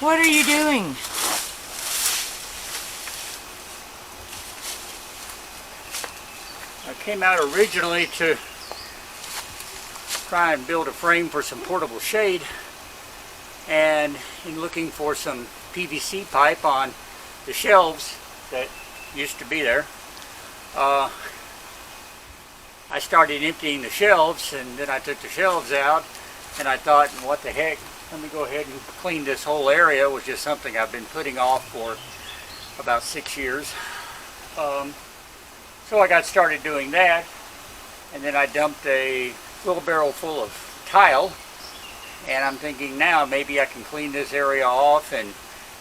What are you doing? I came out originally to try and build a frame for some portable shade, and in looking for some PVC pipe on the shelves that used to be there, I started emptying the shelves, and then I took the shelves out and I thought, what the heck, let me go ahead and clean this whole area, which is something I've been putting off for about 6 years. So I got started doing that, and then I dumped a wheelbarrow full of tile, and I'm thinking now maybe I can clean this area off and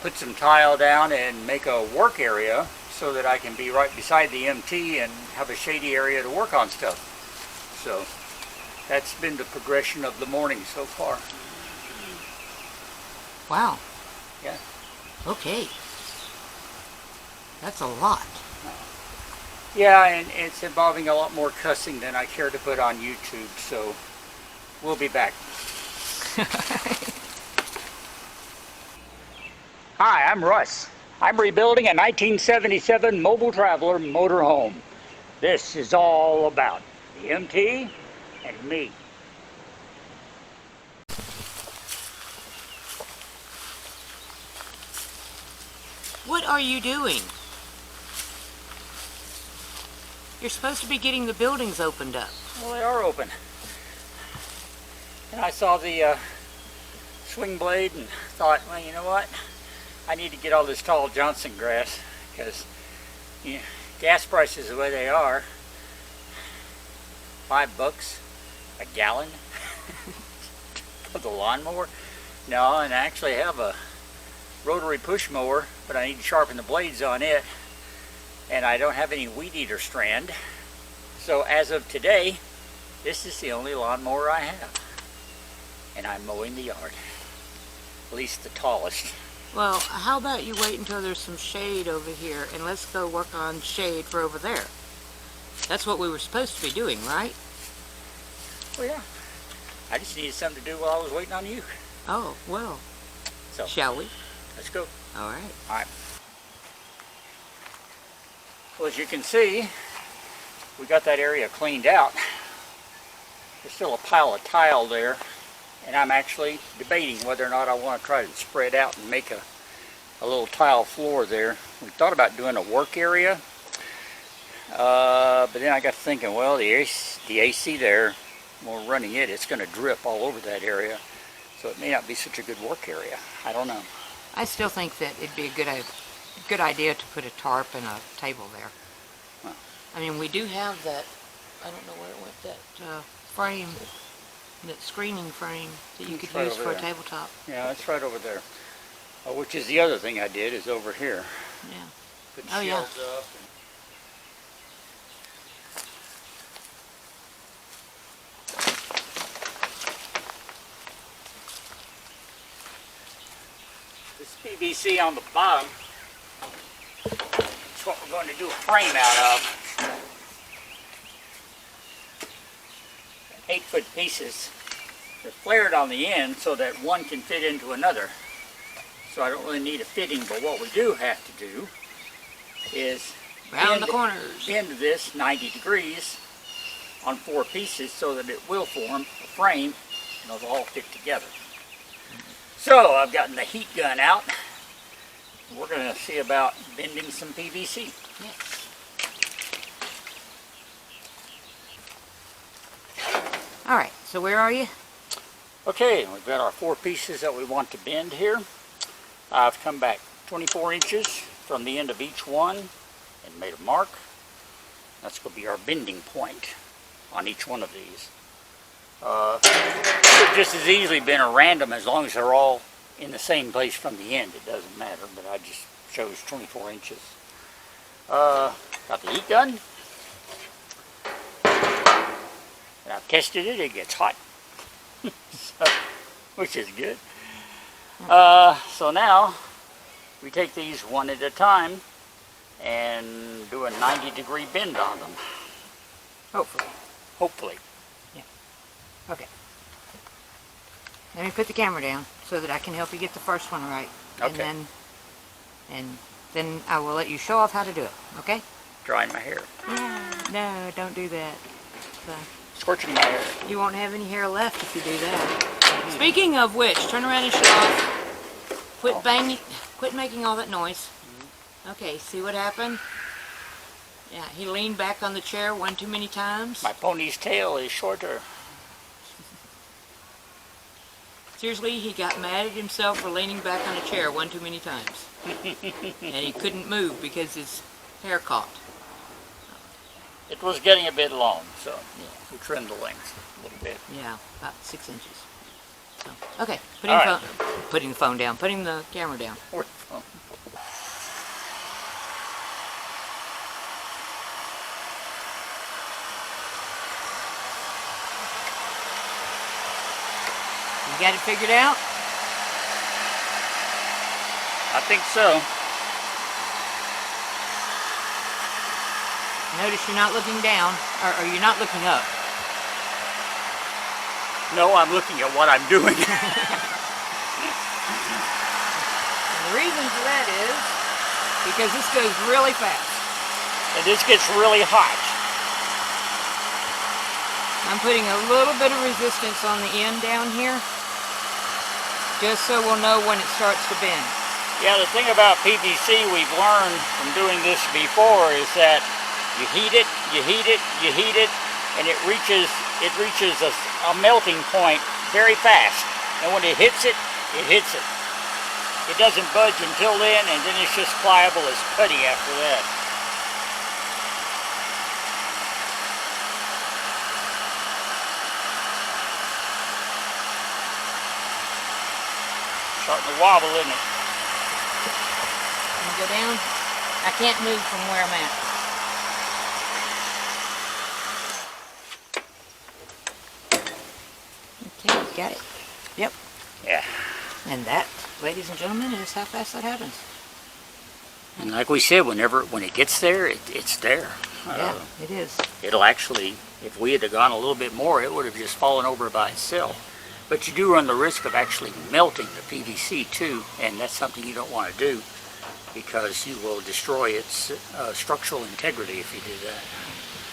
put some tile down and make a work area so that I can be right beside the MT and have a shady area to work on stuff. So that's been the progression of the morning so far. Wow. Yeah. Okay. That's a lot. Yeah, and it's involving a lot more cussing than I care to put on YouTube, so we'll be back. Hi, I'm Russ. I'm rebuilding a 1977 Mobile Traveler motorhome. This is all about the MT and me. What are you doing? You're supposed to be getting the buildings opened up. Well, they are open. And I saw the swing blade and thought, well, you know what? I need to get all this tall Johnson grass, because you know, gas prices the way they are, $5 a gallon for the lawnmower. No, and I actually have a rotary push mower, but I need to sharpen the blades on it, and I don't have any weed eater strand. So as of today, this is the only lawnmower I have, and I'm mowing the yard, at least the tallest. Well, how about you wait until there's some shade over here, and let's go work on shade for over there. That's what we were supposed to be doing, right? Well, yeah. I just needed something to do while I was waiting on you. Oh, well. So, shall we? Let's go. All right. All right. Well, as you can see, we got that area cleaned out. There's still a pile of tile there, and I'm actually debating whether or not I want to try to spread out and make a little tile floor there. We thought about doing a work area, but then I got to thinking, well, the AC there, when we're running it, it's going to drip all over that area, so it may not be such a good work area. I don't know. I still think that it'd be a good idea to put a tarp and a table there. Well, I mean, we do have that, I don't know where it went, that frame, that screening frame that you could right use over for a there. tabletop. Yeah, it's right over there. Which is the other thing I did, is over here. Yeah. Put Oh, yeah. shelves up. This PVC on the bottom is what we're going to do a frame out of. 8-foot pieces. They're flared on the end so that one can fit into another. So I don't really need a fitting, but what we do have to do is Round the corners. bend this 90 degrees on 4 pieces so that it will form a frame and they'll all fit together. So I've gotten the heat gun out. We're going to see about bending some PVC. Yes. All right, so where are you? Okay, we've got our 4 pieces that we want to bend here. I've come back 24 inches from the end of each one and made a mark. That's going to be our bending point on each one of these. Could just as easily been a random, as long as they're all in the same place from the end. It doesn't matter, but I just chose 24 inches. Got the heat gun. And I've tested it, it gets hot. So, which is good. So now we take these one at a time and do a 90-degree bend on them. Hopefully. Hopefully. Yeah. Okay. Let me put the camera down so that I can help you get the first one right. Okay. And then I will let you show off how to do it, okay? Drying my hair. No, don't do that. Scorching my hair. You won't have any hair left if you do that. Speaking of which, turn around and show off. Quit banging, quit making all that noise. Okay, see what happened? Yeah, he leaned back on the chair one too many times. My pony's tail is shorter. Seriously, he got mad at himself for leaning back on a chair one too many times. And he couldn't move because his hair caught. It was getting a bit long, so we trimmed the length a little bit. Yeah, about 6 inches. So, okay, putting the camera down. You got it figured out? I think so. Notice you're not looking down, or you're not looking up. No, I'm looking at what I'm doing. And the reason for that is because this goes really fast. And this gets really hot. I'm putting a little bit of resistance on the end down here, just so we'll know when it starts to bend. Yeah, the thing about PVC we've learned from doing this before is that you heat it, you heat it, you heat it, and it reaches a melting point very fast. And when it hits it, it hits it. It doesn't budge until then, and then it's just pliable as putty after that. Starting to wobble, isn't it? Go down. I can't move from where I'm at. Okay, got it. Yep. Yeah. And that, ladies and gentlemen, is how fast that happens. And like we said, when it gets there, it's there. Yeah, it is. It'll actually, if we had gone a little bit more, it would have just fallen over by itself. But you do run the risk of actually melting the PVC too, and that's something you don't want to do, because you will destroy its structural integrity if you do that.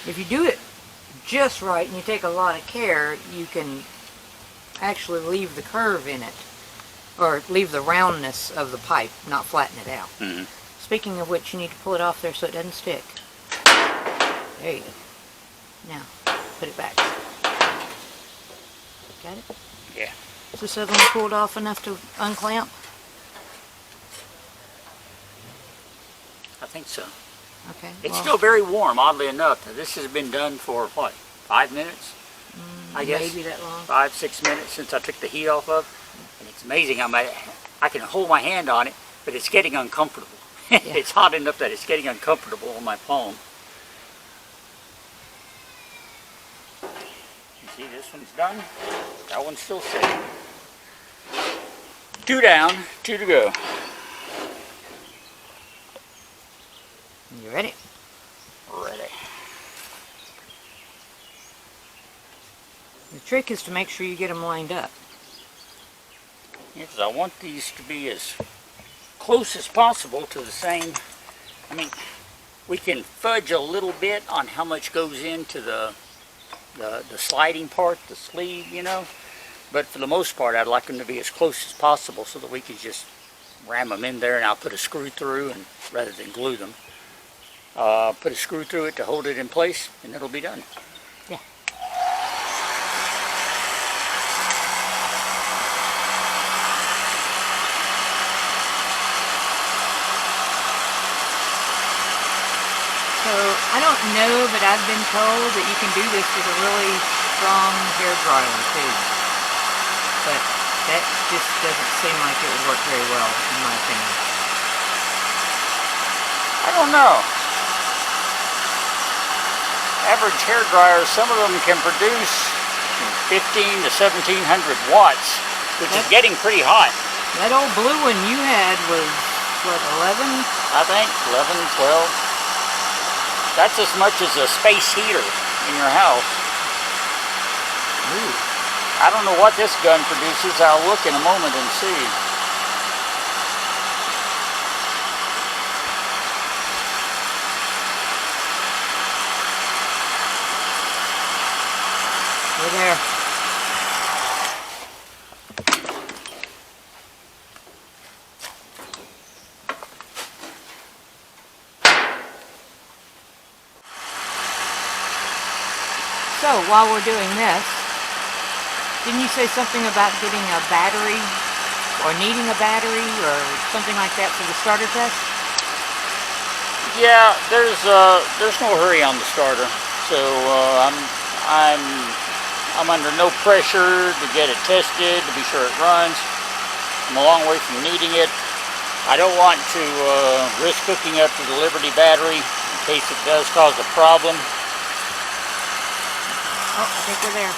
If you do it just right and you take a lot of care, you can actually leave the curve in it, or leave the roundness of the pipe, not flatten it out. Mm-hmm. Speaking of which, you need to pull it off there so it doesn't stick. There you go. Now, put it back. Got it? Yeah. Is this other one pulled off enough to unclamp? I think so. Okay. It's still very warm, oddly enough. This has been done for, what, 5 minutes? I guess. Maybe that long. 5, 6 minutes since I took the heat off of. And it's amazing how I can hold my hand on it, but it's getting uncomfortable. Yeah. It's hot enough that it's getting uncomfortable on my palm. You see, this one's done. That one's still sitting. 2 down, 2 to go. You ready? Ready. The trick is to make sure you get them lined up. Yes, I want these to be as close as possible to the same. I mean, we can fudge a little bit on how much goes into the sliding part, the sleeve, you know. But for the most part, I'd like them to be as close as possible so that we can just ram them in there, and I'll put a screw through, and rather than glue them. Put a screw through it to hold it in place, and it'll be done. Yeah. So, I don't know, but I've been told that you can do this with a really strong hair dryer too. But that just doesn't seem like it would work very well, in my opinion. I don't know. Average hair dryers, some of them can produce 15 to 1700 watts, which is getting pretty hot. That old blue one you had was, what, 11? I think 11, 12. That's as much as a space heater in your house. Ooh. I don't know what this gun produces. I'll look in a moment and see. Over there. So, while we're doing this, didn't you say something about getting a battery, or needing a battery, or something like that for the starter test? Yeah, there's no hurry on the starter, so I'm under no pressure to get it tested, to be sure it runs. I'm a long way from needing it. I don't want to risk hooking up to the Liberty battery in case it does cause a problem. Oh, I think we're there.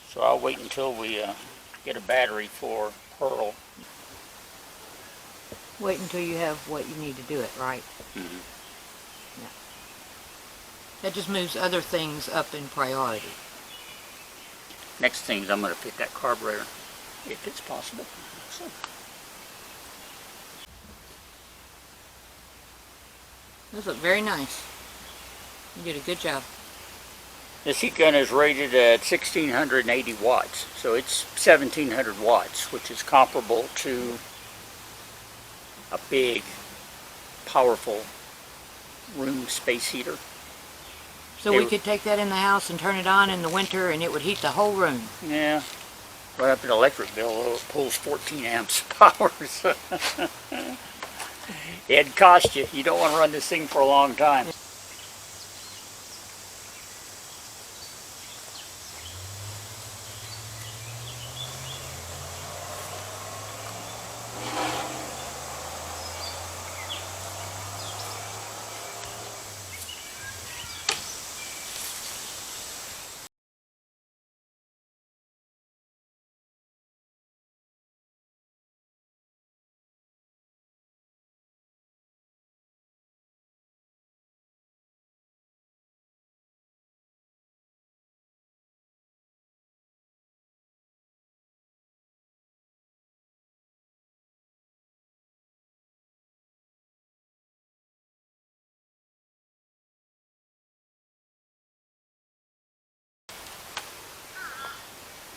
So I'll wait until we get a battery for Pearl. Wait until you have what you need to do it, right? Mm-hmm. Yeah. That just moves other things up in priority. Next thing is I'm going to fit that carburetor, if it's possible. So. Those look very nice. You did a good job. This heat gun is rated at 1680 watts, so it's 1700 watts, which is comparable to a big, powerful room space heater. So we could take that in the house and turn it on in the winter and it would heat the whole room. Yeah. Right up an electric bill, though, it pulls 14 amps of power. So it'd cost you. You don't want to run this thing for a long time.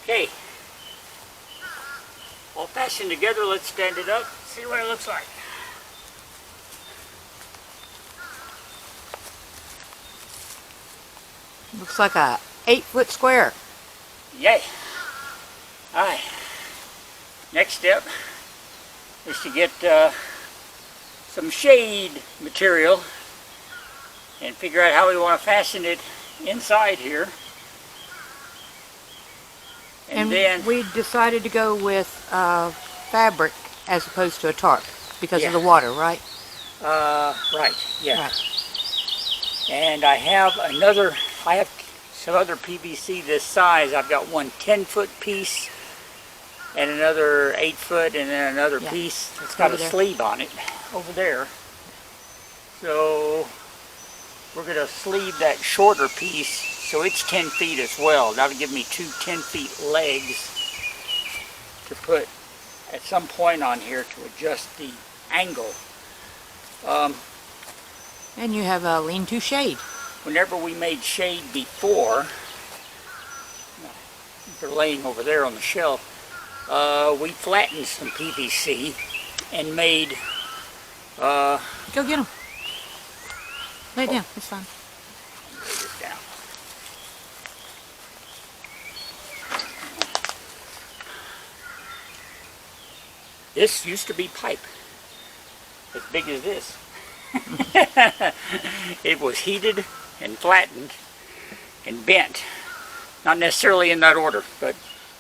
Okay, all fastened together, let's stand it up, see what it looks like. Looks like a 8-foot square. Yay! Alright, next step is to get some shade material and figure out how we want to fasten it inside here. And then we decided to go with fabric as opposed to a tarp because of Yeah. the water, right? Right, yeah. Right. And I have some other PVC this size. I've got one 10-foot piece and another 8-foot and then another Yeah. piece that's got Over a there. sleeve on it over there. So we're going to sleeve that shorter piece so it's 10 feet as well. That'll give me two 10-feet legs to put at some point on here to adjust the angle. And you have a lean-to shade. Whenever we made shade before, they're laying over there on the shelf, we flattened some PVC and made... Go get them. Lay it down. It's fine. Lay this down. This used to be pipe, as big as this. It was heated and flattened and bent. Not necessarily in that order, but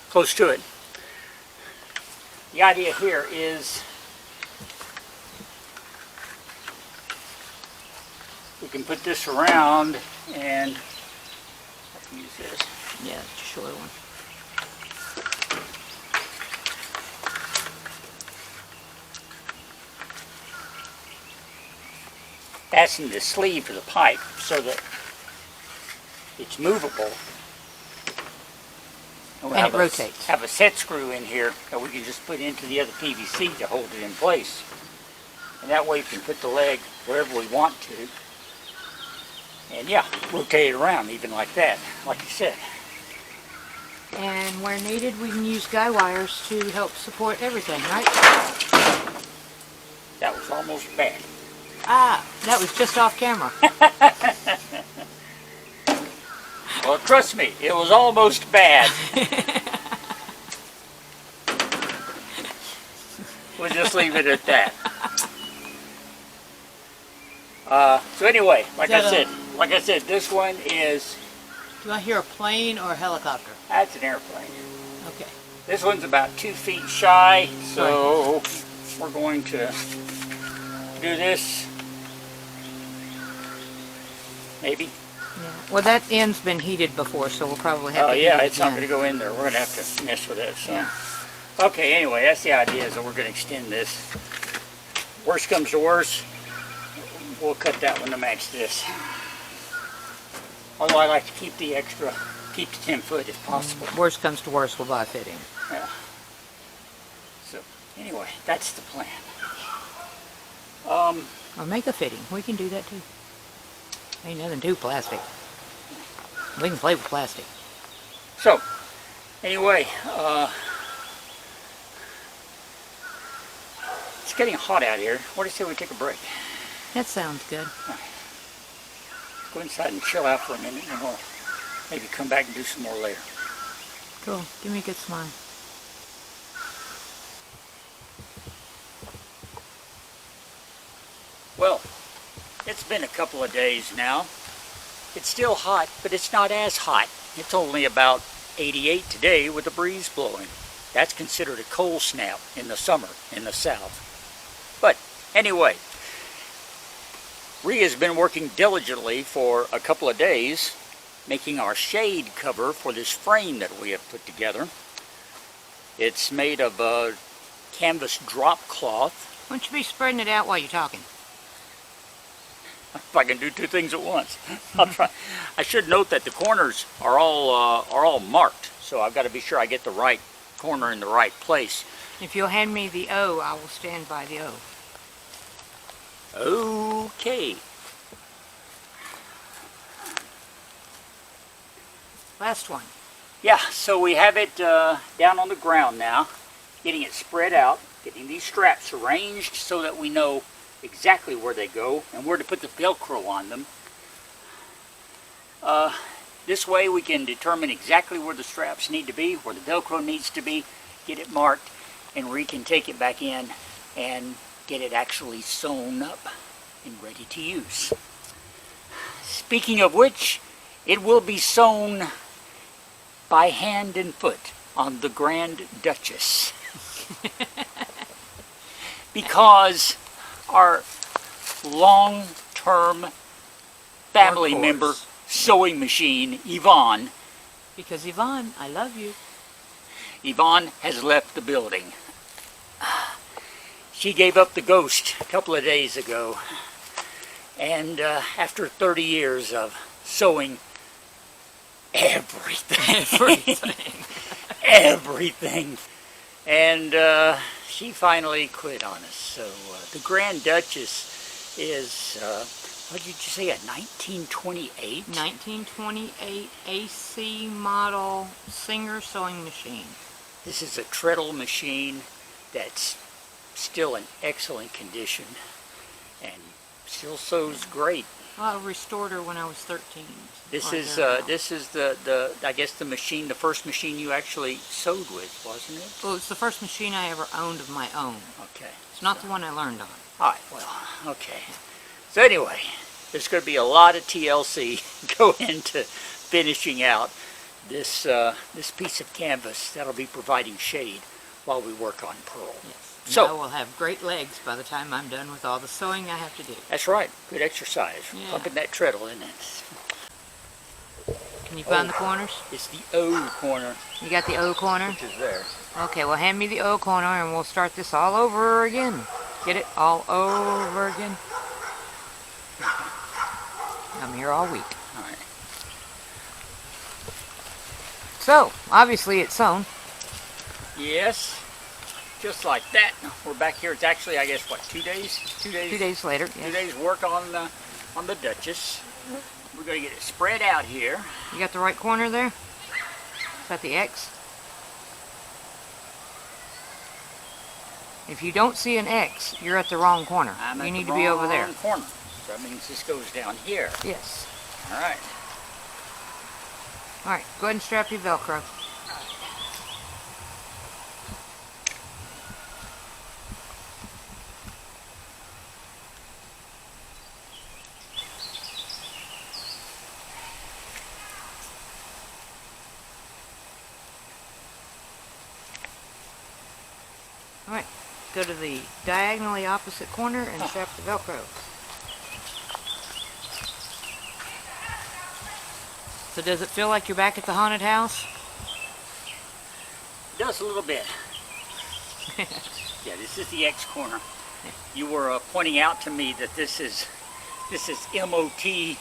close to it. The idea here is we can put this around and I can use this. Yeah, it's a short one. Fasten the sleeve to the pipe so that it's movable. We'll And have it rotates. Have a set screw in here that we can just put into the other PVC to hold it in place. And that way we can put the leg wherever we want to. And yeah, rotate it around even like that, like you said. And where needed, we can use guy wires to help support everything, right? That was almost bad. Ah, that was just off camera. Well, trust me, it was almost bad. We'll just leave it at that. So anyway, like I said, this one is... Do I hear a plane or a helicopter? That's an airplane. Okay. This one's about 2 feet shy, so we're going to do this. Maybe. Yeah. Well, that end's been heated before, so we'll probably have to heat it it's not again. going to go in there. We're going to have to mess with it. So. Yeah. Okay, anyway, that's the idea, is that we're going to extend this. Worst comes to worst, we'll cut that one to match this. Although I like to keep the 10 foot if possible. Worst comes to worst, we'll buy a fitting. Yeah. So, anyway, that's the plan. Or make a fitting. We can do that too. Ain't nothing too plastic. We can play with plastic. So, anyway, it's getting hot out here. What do you say we take a break? That sounds good. Go inside and chill out for a minute, and we'll maybe come back and do some more later. Cool. Give me a good smile. Well, it's been a couple of days now. It's still hot, but it's not as hot. It's only about 88 today with a breeze blowing. That's considered a cold snap in the summer in the south. But anyway, Rhea's been working diligently for a couple of days, making our shade cover for this frame that we have put together. It's made of canvas drop cloth. Why don't you be spreading it out while you're talking? If I can do two things at once, I'll try. I should note that the corners are all marked, so I've got to be sure I get the right corner in the right place. If you'll hand me the O, I will stand by the O. Okay. Last one. Yeah, so we have it down on the ground now, getting it spread out, getting these straps arranged so that we know exactly where they go and where to put the Velcro on them. This way we can determine exactly where the straps need to be, where the Velcro needs to be, get it marked, and we can take it back in and get it actually sewn up and ready to use. Speaking of which, it will be sewn by hand and foot on the Grand Duchess. Because our long-term family Workhorse. member sewing machine, Yvonne. Because Yvonne, I love you. Yvonne has left the building. She gave up the ghost a couple of days ago. And after 30 years of sewing everything, everything, and she finally quit on us. So the Grand Duchess is, what did you say, a 1928? 1928 AC model Singer sewing machine. This is a treadle machine that's still in excellent condition and still sews great. Well, I restored her when I was 13. This is the I guess the machine, the first machine you actually sewed with, wasn't it? Well, it's the first machine I ever owned of my own. Okay. It's not the one I learned on. All right. Well, okay. So anyway, there's going to be a lot of TLC go into finishing out this this piece of canvas that'll be providing shade while we work on Pearl. Yes. So I will have great legs by the time I'm done with all the sewing I have to do. that's right. Good exercise. Yeah. Pumping that treadle, isn't it? Can you find the corners? It's the O corner, You got the O corner? which is there. Okay, well hand me the O corner and we'll start this all over again. Get it all over again. I'm here all week. All right. So, obviously it's sewn. Yes. Just like that. We're back here. It's actually, I guess, what, 2 days? 2 days? 2 days later. 2 Yes. days work on on the Duchess. We're going to get it spread out here. You got the right corner there? Is that the X? If you don't see an X, you're at the wrong corner. You need to be over there. Corner. So that means this goes down here. Yes. All right. All right, go ahead and strap your Velcro. All right, go to the diagonally opposite corner and strap the Velcro. So does it feel like you're back at the haunted house? It does a little bit. Yeah, this is the X corner. You were pointing out to me that this is MOT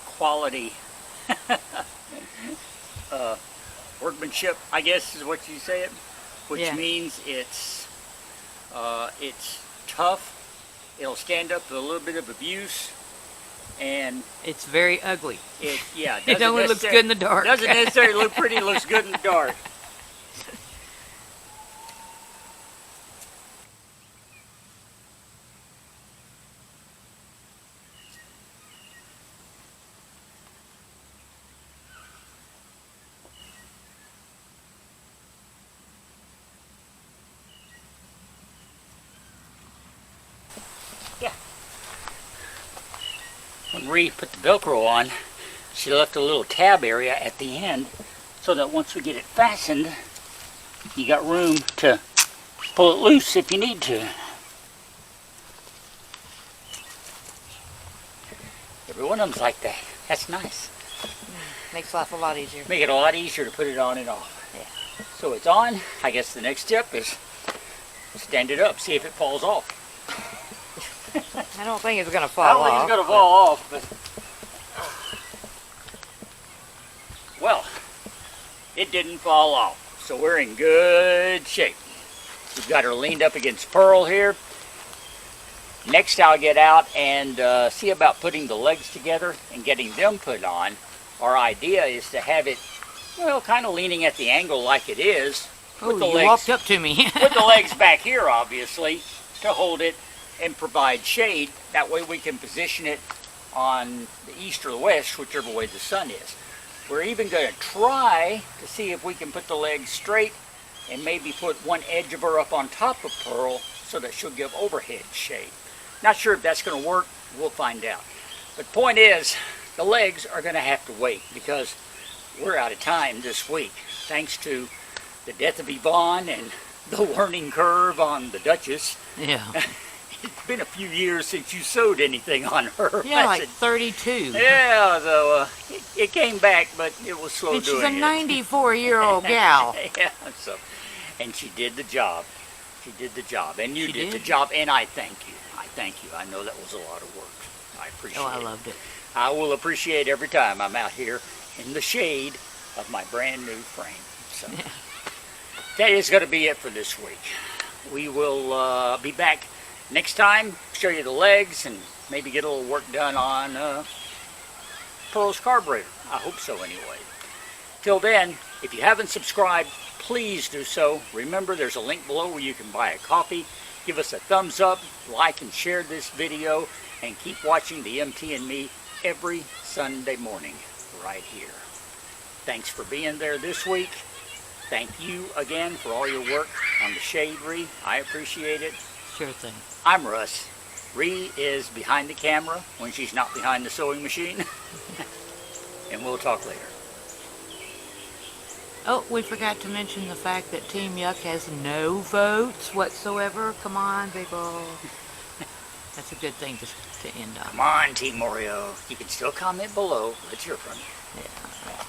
quality workmanship, I guess is what you say it, which means it's tough. It'll stand up to a little bit of abuse, and it's very ugly. It only looks good in the dark. Doesn't necessarily look pretty. It looks good in the dark. When Ree put the Velcro on, she left a little tab area at the end so that once we get it fastened, you got room to pull it loose if you need to. Every one of them's like that. That's nice. Makes life a lot easier. Make it a lot easier to put it on and off. Yeah. So it's on. I guess the next step is stand it up, see if it falls off. I don't think it's going to fall off. I don't think it's going to fall off, but... Well, it didn't fall off, so we're in good shape. We've got her leaned up against Pearl here. Next I'll get out and see about putting the legs together and getting them put on. Our idea is to have it, well, kind of leaning at the angle like it is. Oh, you walked up to me. With the legs back here, obviously, to hold it and provide shade. That way we can position it on the east or the west, whichever way the sun is. We're even going to try to see if we can put the legs straight and maybe put one edge of her up on top of Pearl so that she'll give overhead shade. Not sure if that's going to work. We'll find out. But point is, the legs are going to have to wait because we're out of time this week, thanks to the death of Yvonne and the learning curve on the Duchess. Yeah. It's been a few years since you sewed anything on her. Yeah, like 32. Yeah, so it came back, but it was slow and doing it. She's a 94-year-old gal. Yeah, so, and she did the job. She did the job, and you did the did. job, and I thank you. I thank you. I know that was a lot of work. I appreciate it. Oh, I loved it. I will appreciate every time I'm out here in the shade of my brand new frame. So that is going to be it for this week. We will be back next time, show you the legs and maybe get a little work done on Pearl's carburetor. I hope so anyway. Till then, if you haven't subscribed, please do so. Remember, there's a link below where you can buy a coffee. Give us a thumbs up, like and share this video, and keep watching the MT and Me every Sunday morning right here. Thanks for being there this week. Thank you again for all your work on the shade, Ree. I appreciate it. Sure thing. I'm Russ. Ree is behind the camera when she's not behind the sewing machine. And we'll talk later. Oh, we forgot to mention the fact that Team Yuck has no votes whatsoever. Come on, people. That's a good thing to end on. Come on, Team Oreo. You can still comment below. Let's hear from you. Yeah.